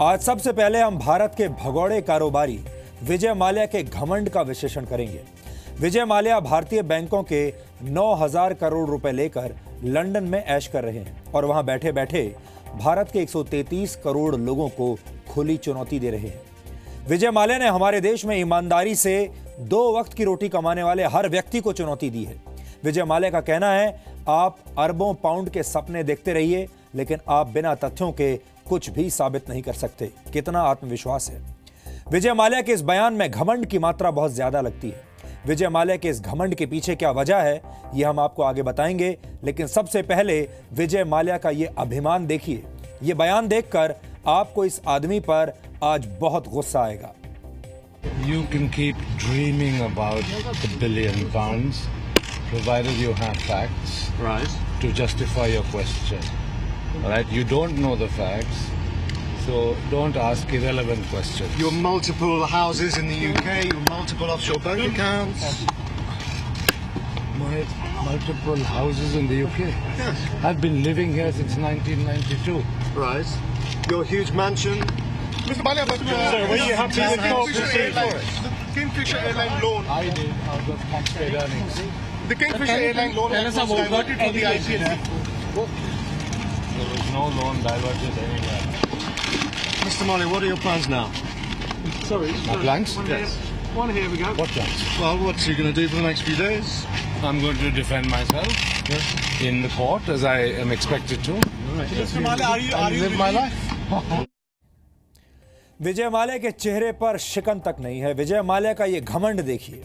आज सबसे पहले हम भारत के भगोड़े कारोबारी विजय माल्या के घमंड का विश्लेषण करेंगे। विजय माल्या भारतीय बैंकों के 9,000 करोड़ रुपए लेकर लंदन में ऐश कर रहे हैं और वहां बैठे बैठे भारत के 133 करोड़ लोगों को खुली चुनौती दे रहे हैं। विजय माल्या ने हमारे देश में ईमानदारी से 2 वक्त की रोटी कमाने वाले हर व्यक्ति को चुनौती दी है। विजय माल्या का कहना है, आप अरबों पाउंड के सपने देखते रहिए, लेकिन आप बिना तथ्यों के कुछ भी साबित नहीं कर सकते। कितना आत्मविश्वास है। विजय माल्या के इस बयान में घमंड की मात्रा बहुत ज्यादा लगती है। विजय माल्या के इस घमंड के पीछे क्या वजह है, यह हम आपको आगे बताएंगे, लेकिन सबसे पहले विजय माल्या का यह अभिमान देखिए। यह बयान देखकर आपको इस आदमी पर आज बहुत गुस्सा आएगा। You can keep dreaming about the billion pounds, provided you have facts, right, to justify your question. Right? You don't know the facts, so don't ask irrelevant questions. Your multiple houses in the UK, your multiple offshore bank accounts. My multiple houses in the UK? Yes. I've been living here since 1992. Right. Your huge mansion. Mr. Malia, but were you happy with Kingfisher Airlines? The Kingfisher Airline loan. I did out of taxpayer earnings. The Kingfisher Airline loan was diverted to the ICC. There was no loan diverted anywhere. Mr. Mali, what are your plans now? Sorry. My plans? Yes. One here we go. What plans? Well, what's you going to do for the next few days? I'm going to defend myself in the court as I am expected to. Mr. Malia, are you live my life? Vijay Mallya के चेहरे पर शिकन तक नहीं है। विजय माल्या का ये घमंड देखिए।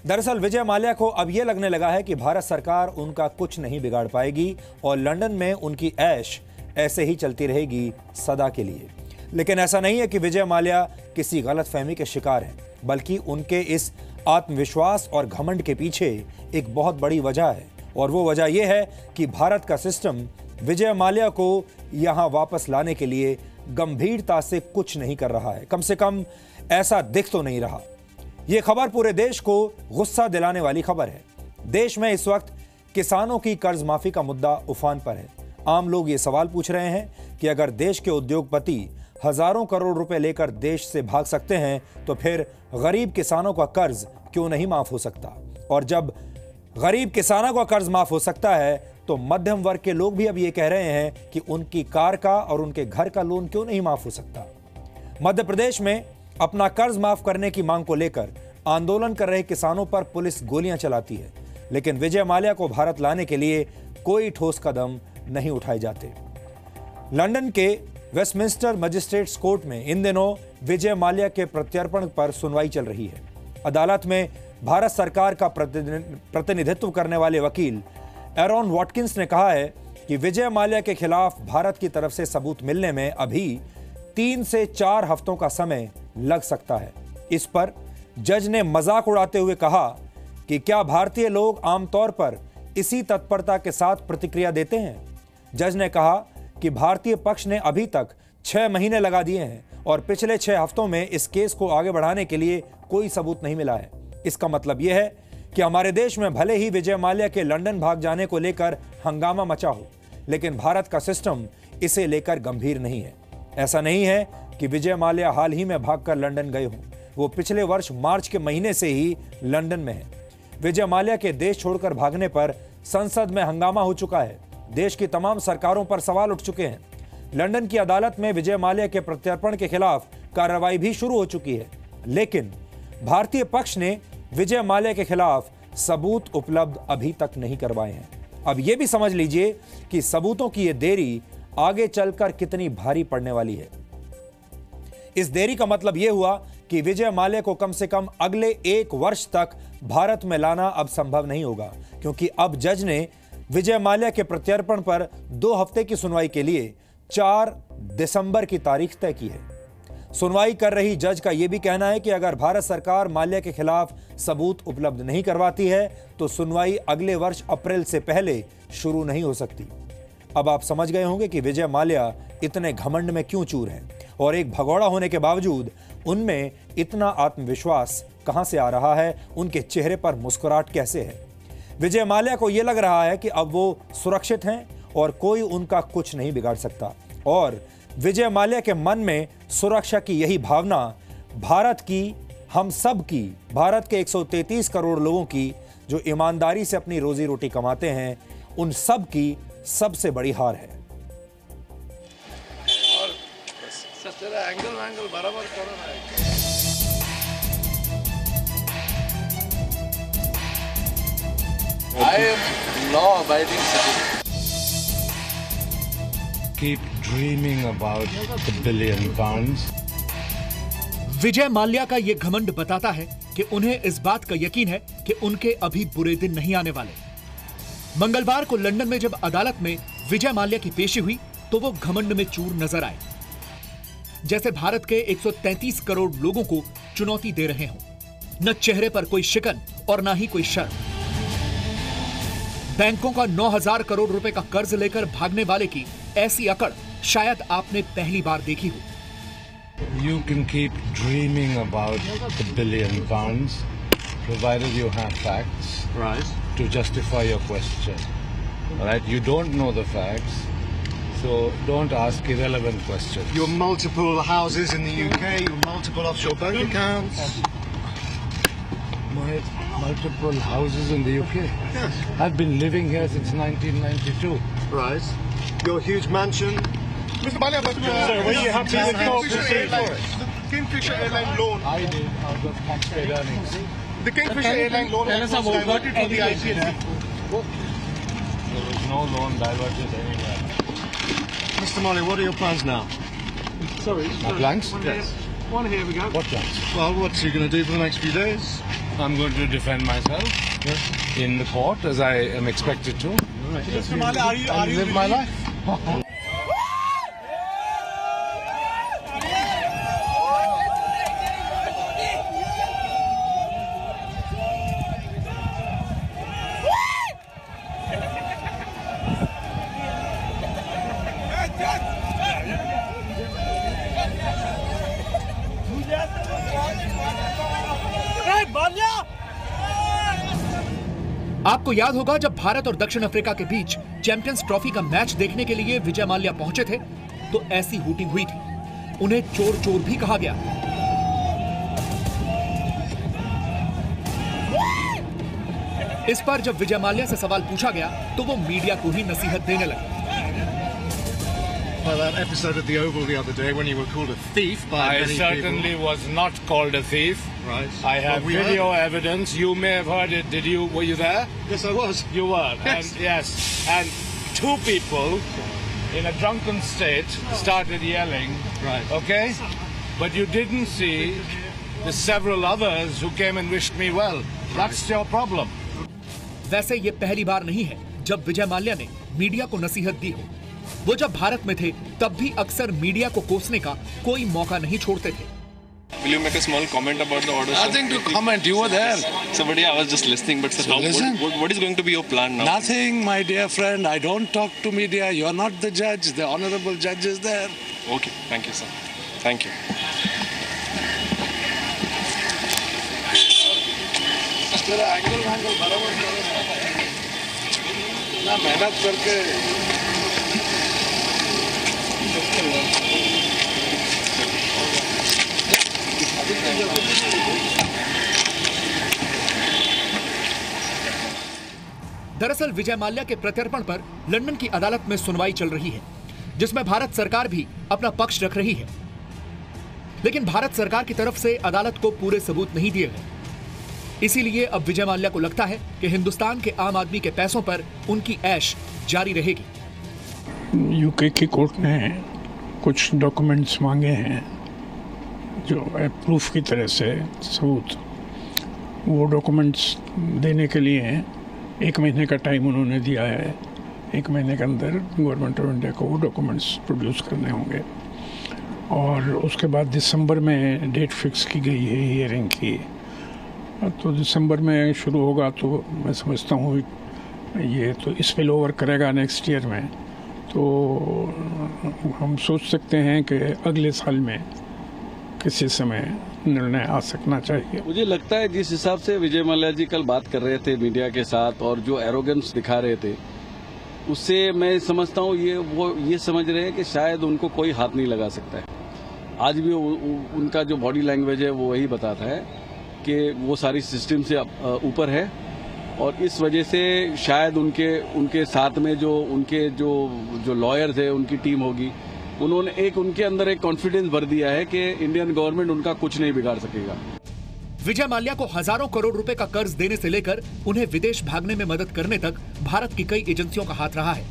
दरअसल विजय माल्या को अब यह लगने लगा है कि भारत सरकार उनका कुछ नहीं बिगाड़ पाएगी और लंदन में उनकी ऐश ऐसे ही चलती रहेगी सदा के लिए। लेकिन ऐसा नहीं है कि विजय माल्या किसी गलतफहमी के शिकार हैं, बल्कि उनके इस आत्मविश्वास और घमंड के पीछे एक बहुत बड़ी वजह है, और वो वजह यह है कि भारत का सिस्टम विजय माल्या को यहां वापस लाने के लिए गंभीरता से कुछ नहीं कर रहा है। कम से कम ऐसा दिख तो नहीं रहा। यह खबर पूरे देश को गुस्सा दिलाने वाली खबर है। देश में इस वक्त किसानों की कर्ज माफी का मुद्दा उफान पर है। आम लोग ये सवाल पूछ रहे हैं कि अगर देश के उद्योगपति हजारों करोड़ रुपए लेकर देश से भाग सकते हैं, तो फिर गरीब किसानों का कर्ज क्यों नहीं माफ हो सकता? और जब गरीब किसानों का कर्ज माफ हो सकता है, तो मध्यम वर्ग के लोग भी अब ये कह रहे हैं कि उनकी कार का और उनके घर का लोन क्यों नहीं माफ हो सकता? मध्य प्रदेश में अपना कर्ज माफ करने की मांग को लेकर आंदोलन कर रहे किसानों पर पुलिस गोलियां चलाती है, लेकिन विजय माल्या को भारत लाने के लिए कोई ठोस कदम नहीं उठाए जाते। लंदन के वेस्टमिंस्टर मजिस्ट्रेट्स कोर्ट में इन दिनों विजय माल्या के प्रत्यर्पण पर सुनवाई चल रही है। अदालत में भारत सरकार का प्रतिनिधित्व करने वाले वकील एरॉन वॉटकिंस ने कहा है कि विजय माल्या के खिलाफ भारत की तरफ से सबूत मिलने में अभी 3 से 4 हफ्तों का समय लग सकता है। इस पर जज ने मजाक उड़ाते हुए कहा कि क्या भारतीय लोग आमतौर पर इसी तत्परता के साथ प्रतिक्रिया देते हैं? जज ने कहा कि भारतीय पक्ष ने अभी तक 6 महीने लगा दिए हैं और पिछले 6 हफ्तों में इस केस को आगे बढ़ाने के लिए कोई सबूत नहीं मिला है। इसका मतलब यह है कि हमारे देश में भले ही विजय माल्या के लंदन भाग जाने को लेकर हंगामा मचा हो, लेकिन भारत का सिस्टम इसे लेकर गंभीर नहीं है। ऐसा नहीं है कि विजय माल्या हाल ही में भागकर लंदन गए हों। वो पिछले वर्ष मार्च के महीने से ही लंदन में है। विजय माल्या के देश छोड़कर भागने पर संसद में हंगामा हो चुका है। देश की तमाम सरकारों पर सवाल उठ चुके हैं। लंदन की अदालत में विजय माल्या के प्रत्यर्पण के खिलाफ कार्रवाई भी शुरू हो चुकी है, लेकिन भारतीय पक्ष ने विजय माल्या के खिलाफ सबूत उपलब्ध अभी तक नहीं करवाए हैं। अब यह भी समझ लीजिए कि सबूतों की यह देरी आगे चलकर कितनी भारी पड़ने वाली है। इस देरी का मतलब यह हुआ कि विजय माल्या को कम से कम अगले 1 वर्ष तक भारत में लाना अब संभव नहीं होगा, क्योंकि अब जज ने विजय माल्या के प्रत्यर्पण पर 2 हफ्ते की सुनवाई के लिए 4 दिसंबर की तारीख तय की है। सुनवाई कर रही जज का यह भी कहना है कि अगर भारत सरकार माल्या के खिलाफ सबूत उपलब्ध नहीं करवाती है, तो सुनवाई अगले वर्ष अप्रैल से पहले शुरू नहीं हो सकती। अब आप समझ गए होंगे कि विजय माल्या इतने घमंड में क्यों चूर हैं और एक भगोड़ा होने के बावजूद उनमें इतना आत्मविश्वास कहां से आ रहा है, उनके चेहरे पर मुस्कुराहट कैसे है। विजय माल्या को यह लग रहा है कि अब वो सुरक्षित हैं और कोई उनका कुछ नहीं बिगाड़ सकता। और विजय माल्या के मन में सुरक्षा की यही भावना भारत की, हम सब की, भारत के 133 करोड़ लोगों की जो ईमानदारी से अपनी रोजी रोटी कमाते हैं, उन सब की सबसे बड़ी हार है। एंगल बराबर करो ना। I am law-abiding citizen. Keep dreaming about the £1 billion. Vijay Mallya का ये घमंड बताता है कि उन्हें इस बात का यकीन है कि उनके अभी बुरे दिन नहीं आने वाले। मंगलवार को लंदन में जब अदालत में विजय माल्या की पेशी हुई तो वो घमंड में चूर नजर आए, जैसे भारत के 133 करोड़ लोगों को चुनौती दे रहे हों। न चेहरे पर कोई शिकन और ना ही कोई शर्म। बैंकों का 9,000 करोड़ रुपए का कर्ज लेकर भागने वाले की ऐसी अकड़ शायद आपने पहली बार देखी हो। You can keep dreaming about the £1 billion, provided you have facts to justify your question. Right? You don't know the facts, so don't ask irrelevant questions. Your multiple houses in the UK, your multiple offshore bank accounts. My multiple houses in the UK. Yes. I've been living here since 1992. Right. Your huge mansion. Mr. Malia, but Sir, were you happy with your Kingfisher Airlines, the Kingfisher Airline loan. I did out of taxpayer earnings. The Kingfisher Airline loan was diverted to the ICNC. There was no loan diverted anywhere. Mr. Malia, what are your plans now? Sorry. My plans? Yes. One here we go. What plans? Well, what's you going to do for the next few days? I'm going to defend myself in the court as I am expected to. Mr. Malia, are you Live my life. आपको याद होगा जब भारत और दक्षिण Africa के बीच champions trophy का match देखने के लिए विजय माल्या पहुंचे थे तो ऐसी हूटिंग हुई थी। उन्हें चोर चोर भी कहा गया। इस पर जब विजय माल्या से सवाल पूछा गया तो वो मीडिया को ही नसीहत देने लगे। Well, that episode at the Oval the other day when you were called a thief by I many certainly was not called a thief. people. Right. I have Well, we video heard. evidence. You may have heard it. Did you? Were you there? Yes, I was. You were. Yes. And yes. And two people in a drunken state started yelling. Right. Okay? But you didn't see the several others who came and wished me well. That's your problem. वैसे ये पहली बार नहीं है जब विजय माल्या ने media को नसीहत दी हो। वो जब भारत में थे तब भी अक्सर मीडिया को कोसने का कोई मौका नहीं छोड़ते थे। Will you make a small comment about the order? Nothing to comment. You were there. So, but yeah, I was just listening. But sir, So listen. what is going to be your plan now? Nothing, my dear friend. I don't talk to media. You are not the judge. The honorable judge is there. Okay, thank you, sir. Thank you. Angle बराबर ना मेहनत करके दरअसल विजय माल्या के प्रत्यर्पण पर London की अदालत में सुनवाई चल रही है, जिसमें भारत सरकार भी अपना पक्ष रख रही है। लेकिन भारत सरकार की तरफ से अदालत को पूरे सबूत नहीं दिए गए। इसीलिए अब विजय माल्या को लगता है कि हिंदुस्तान के आम आदमी के पैसों पर उनकी ऐश जारी रहेगी। यूके की कोर्ट ने कुछ डॉक्यूमेंट्स मांगे हैं जो प्रूफ की तरह से सबूत। वो डॉक्यूमेंट्स देने के लिए 1 महीने का टाइम उन्होंने दिया है। 1 महीने के अंदर गवर्नमेंट ऑफ इंडिया को वो डॉक्यूमेंट्स प्रोड्यूस करने होंगे और उसके बाद दिसंबर में डेट फिक्स की गई है हियरिंग की। तो दिसंबर में शुरू होगा तो मैं समझता हूँ ये तो स्पिल ओवर करेगा नेक्स्ट ईयर में। तो हम सोच सकते हैं कि अगले साल में किसी समय निर्णय आ सकना चाहिए। मुझे लगता है जिस हिसाब से विजय माल्या जी कल बात कर रहे थे मीडिया के साथ और जो एरोगेंस दिखा रहे थे, उससे मैं समझता हूँ ये समझ रहे हैं कि शायद उनको कोई हाथ नहीं लगा सकता है। आज भी उनका जो बॉडी लैंग्वेज है वो वही बताता है कि वो सारी सिस्टम से ऊपर है और इस वजह से शायद उनके साथ में जो उनके जो लॉयर थे, उनकी टीम होगी, उन्होंने उनके अंदर एक कॉन्फिडेंस भर दिया है कि इंडियन गवर्नमेंट उनका कुछ नहीं बिगाड़ सकेगा। विजय माल्या को हजारों करोड़ रुपए का कर्ज देने से लेकर उन्हें विदेश भागने में मदद करने तक भारत की कई एजेंसियों का हाथ रहा है।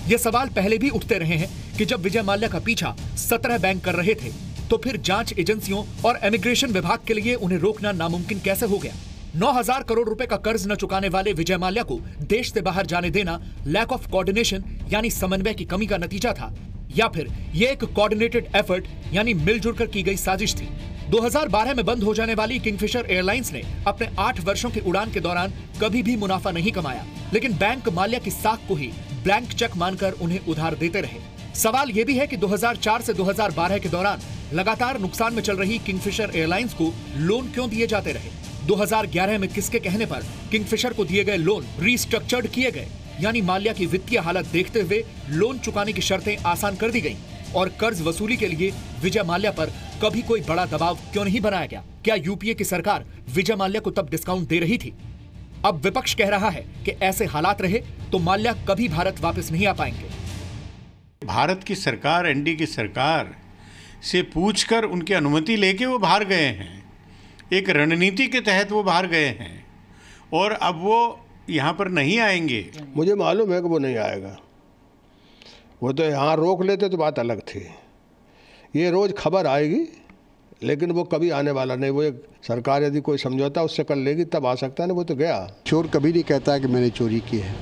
ये सवाल पहले भी उठते रहे हैं कि जब विजय माल्या का पीछा 17 बैंक कर रहे थे तो फिर जांच एजेंसियों और इमिग्रेशन विभाग के लिए उन्हें रोकना नामुमकिन कैसे हो गया। 9,000 करोड़ रुपए का कर्ज न चुकाने वाले विजय माल्या को देश से बाहर जाने देना लैक ऑफ कोऑर्डिनेशन यानी समन्वय की कमी का नतीजा था, या फिर ये एक कोऑर्डिनेटेड एफर्ट यानी मिलजुल कर की गई साजिश थी। 2012 में बंद हो जाने वाली किंगफिशर एयरलाइंस ने अपने 8 वर्षों की उड़ान के दौरान कभी भी मुनाफा नहीं कमाया, लेकिन बैंक माल्या की साख को ही ब्लैंक चेक मानकर उन्हें उधार देते रहे। सवाल यह भी है कि 2004 से 2012 के दौरान लगातार नुकसान में चल रही किंगफिशर एयरलाइंस को लोन क्यों दिए जाते रहे। 2011 में किसके कहने पर किंगफिशर को दिए गए लोन रीस्ट्रक्चर्ड किए गए, यानी माल्या की वित्तीय हालत देखते हुए लोन चुकाने की शर्तें आसान कर दी गईं और कर्ज वसूली के लिए विजय माल्या पर कभी कोई बड़ा दबाव क्यों नहीं बनाया गया। क्या यूपीए की सरकार विजय माल्या को तब डिस्काउंट दे रही थी? अब विपक्ष कह रहा है कि ऐसे हालात रहे तो माल्या कभी भारत वापस नहीं आ पाएंगे। भारत की सरकार, एनडीए की सरकार से पूछकर उनकी अनुमति लेके वो बाहर गए हैं, एक रणनीति के तहत वो बाहर गए हैं और अब वो यहाँ पर नहीं आएंगे। मुझे मालूम है कि वो नहीं आएगा। वो तो यहाँ रोक लेते तो बात अलग थी। ये रोज़ खबर आएगी लेकिन वो कभी आने वाला नहीं। वो एक सरकार यदि कोई समझौता उससे कर लेगी तब आ सकता है ना। वो तो गया। चोर कभी नहीं कहता है कि मैंने चोरी की है,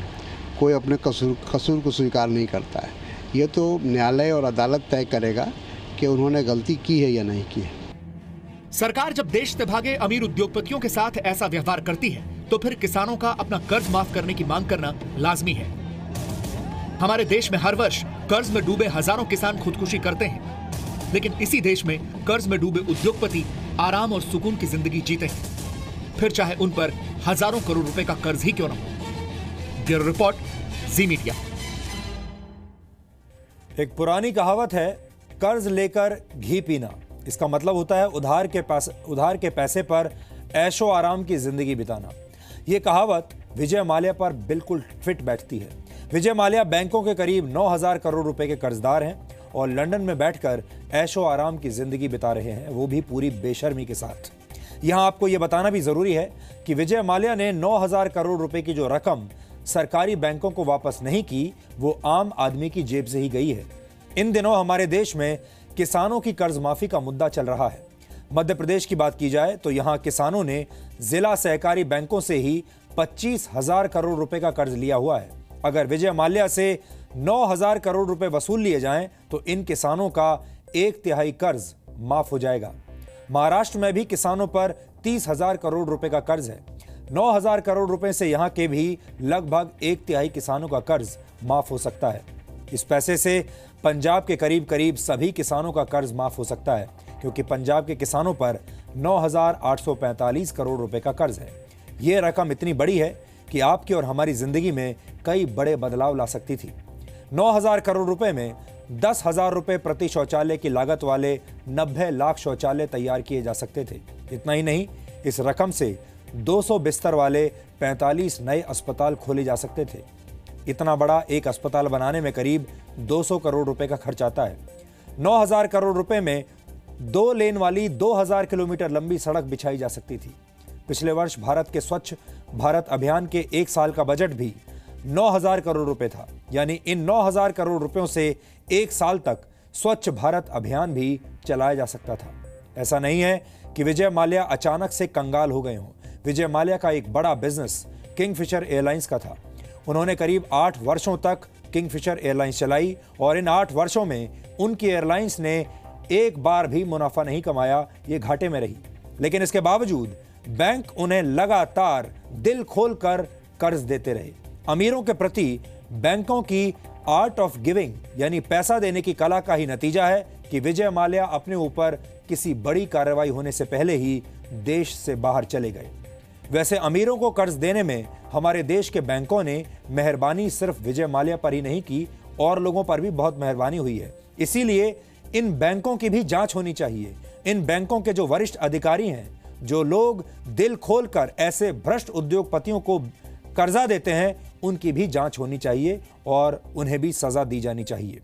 कोई अपने कसूर को स्वीकार नहीं करता है। ये तो न्यायालय और अदालत तय करेगा कि उन्होंने गलती की है या नहीं की है। सरकार जब देश से भागे अमीर उद्योगपतियों के साथ ऐसा व्यवहार करती है तो फिर किसानों का अपना कर्ज माफ करने की मांग करना लाजमी है। हमारे देश में हर वर्ष कर्ज में डूबे हजारों किसान खुदकुशी करते हैं, लेकिन इसी देश में कर्ज में डूबे उद्योगपति आराम और सुकून की जिंदगी जीते हैं, फिर चाहे उन पर हजारों करोड़ रुपए का कर्ज ही क्यों न हो। ब्यूरो रिपोर्ट, जी मीडिया। एक पुरानी कहावत है, कर्ज लेकर घी पीना। इसका मतलब होता है उधार के पैसे पर ऐशो आराम की जिंदगी बिताना। यह कहावत विजय माल्या पर बिल्कुल फिट बैठती है। विजय माल्या बैंकों के करीब 9,000 करोड़ रुपए के कर्जदार हैं और लंदन में बैठकर ऐशो आराम की जिंदगी बिता रहे हैं, वो भी पूरी बेशर्मी के साथ। यहां आपको यह बताना भी जरूरी है कि विजय माल्या ने 9,000 करोड़ रुपए की जो रकम सरकारी बैंकों को वापस नहीं की, वो आम आदमी की जेब से ही गई है। इन दिनों हमारे देश में किसानों की कर्ज माफी का मुद्दा चल रहा है। मध्य प्रदेश की बात की जाए तो यहां किसानों ने जिला सहकारी बैंकों से ही 25,000 करोड़ रुपए का कर्ज लिया हुआ है। अगर विजय माल्या से 9,000 करोड़ रुपए वसूल लिए जाएं तो इन किसानों का 1/3 कर्ज माफ हो जाएगा। महाराष्ट्र में भी किसानों पर 30,000 करोड़ रुपए का कर्ज है। 9,000 करोड़ रुपए से यहां के भी लगभग 1/3 किसानों का कर्ज माफ हो सकता है। इस पैसे से पंजाब के करीब सभी किसानों का कर्ज माफ हो सकता है, क्योंकि पंजाब के किसानों पर 9,845 करोड़ रुपए का कर्ज है। यह रकम इतनी बड़ी है कि आपकी और हमारी जिंदगी में कई बड़े बदलाव ला सकती थी। 9,000 करोड़ रुपए में 10,000 रुपए प्रति शौचालय की लागत वाले 90 लाख शौचालय तैयार किए जा सकते थे। इतना ही नहीं, इस रकम से 200 बिस्तर वाले 45 नए अस्पताल खोले जा सकते थे। इतना बड़ा एक अस्पताल बनाने में करीब 200 करोड़ रुपए का खर्च आता है। 9,000 करोड़ रुपए में 2 लेन वाली 2,000 किलोमीटर लंबी सड़क बिछाई जा सकती थी। पिछले वर्ष भारत के स्वच्छ भारत अभियान के 1 साल का बजट भी 9,000 करोड़ रुपए था। यानी इन 9,000 करोड़ रुपयों से 1 साल तक स्वच्छ भारत अभियान भी चलाया जा सकता था। ऐसा नहीं है कि विजय माल्या अचानक से कंगाल हो गए हों। विजय माल्या का एक बड़ा बिजनेस किंगफिशर एयरलाइंस का था। उन्होंने करीब 8 वर्षों तक किंगफिशर एयरलाइंस चलाई और इन 8 वर्षों में उनकी एयरलाइंस ने एक बार भी मुनाफा नहीं कमाया, ये घाटे में रही। लेकिन इसके बावजूद बैंक उन्हें लगातार दिल खोलकर कर्ज देते रहे। अमीरों के प्रति बैंकों की आर्ट ऑफ गिविंग यानी पैसा देने की कला का ही नतीजा है कि विजय माल्या अपने ऊपर किसी बड़ी कार्रवाई होने से पहले ही देश से बाहर चले गए। वैसे अमीरों को कर्ज देने में हमारे देश के बैंकों ने मेहरबानी सिर्फ विजय माल्या पर ही नहीं की, और लोगों पर भी बहुत मेहरबानी हुई है। इसीलिए इन बैंकों की भी जांच होनी चाहिए। इन बैंकों के जो वरिष्ठ अधिकारी हैं, जो लोग दिल खोलकर ऐसे भ्रष्ट उद्योगपतियों को कर्जा देते हैं, उनकी भी जांच होनी चाहिए और उन्हें भी सजा दी जानी चाहिए।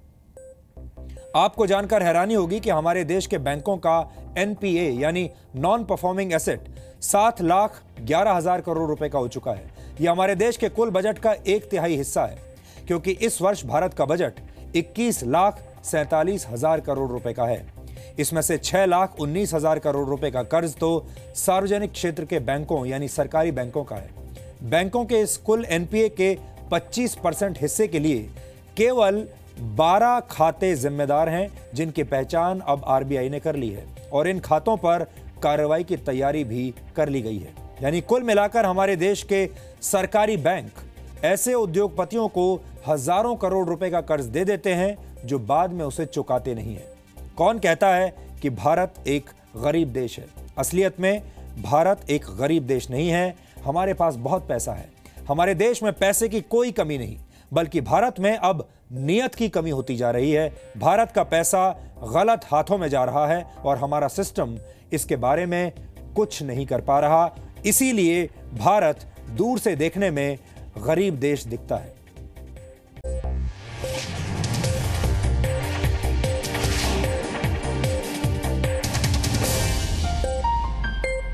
आपको जानकर हैरानी होगी कि हमारे देश के बैंकों का एनपीए यानी नॉन परफॉर्मिंग एसेट 7,11,000 करोड़ रुपए का हो चुका है। यह हमारे देश के कुल बजट का 1/3 हिस्सा है, क्योंकि इस वर्ष भारत का बजट 21,47,000 करोड़ रुपए का है। इसमें से 6,19,000 करोड़ रुपए का कर्ज तो सार्वजनिक क्षेत्र के बैंकों यानी सरकारी बैंकों का है। बैंकों के इस कुल एनपीए के 25% हिस्से के लिए केवल 12 खाते जिम्मेदार हैं, जिनकी पहचान अब आरबीआई ने कर ली है और इन खातों पर कार्रवाई की तैयारी भी कर ली गई है। यानी कुल मिलाकर हमारे देश के सरकारी बैंक ऐसे उद्योगपतियों को हजारों करोड़ रुपए का कर्ज दे देते हैं, जो बाद में उसे चुकाते नहीं है। कौन कहता है कि भारत एक गरीब देश है? असलियत में भारत एक गरीब देश नहीं है। हमारे पास बहुत पैसा है। हमारे देश में पैसे की कोई कमी नहीं, बल्कि भारत में अब नियत की कमी होती जा रही है। भारत का पैसा गलत हाथों में जा रहा है और हमारा सिस्टम इसके बारे में कुछ नहीं कर पा रहा। इसीलिए भारत दूर से देखने में गरीब देश दिखता है।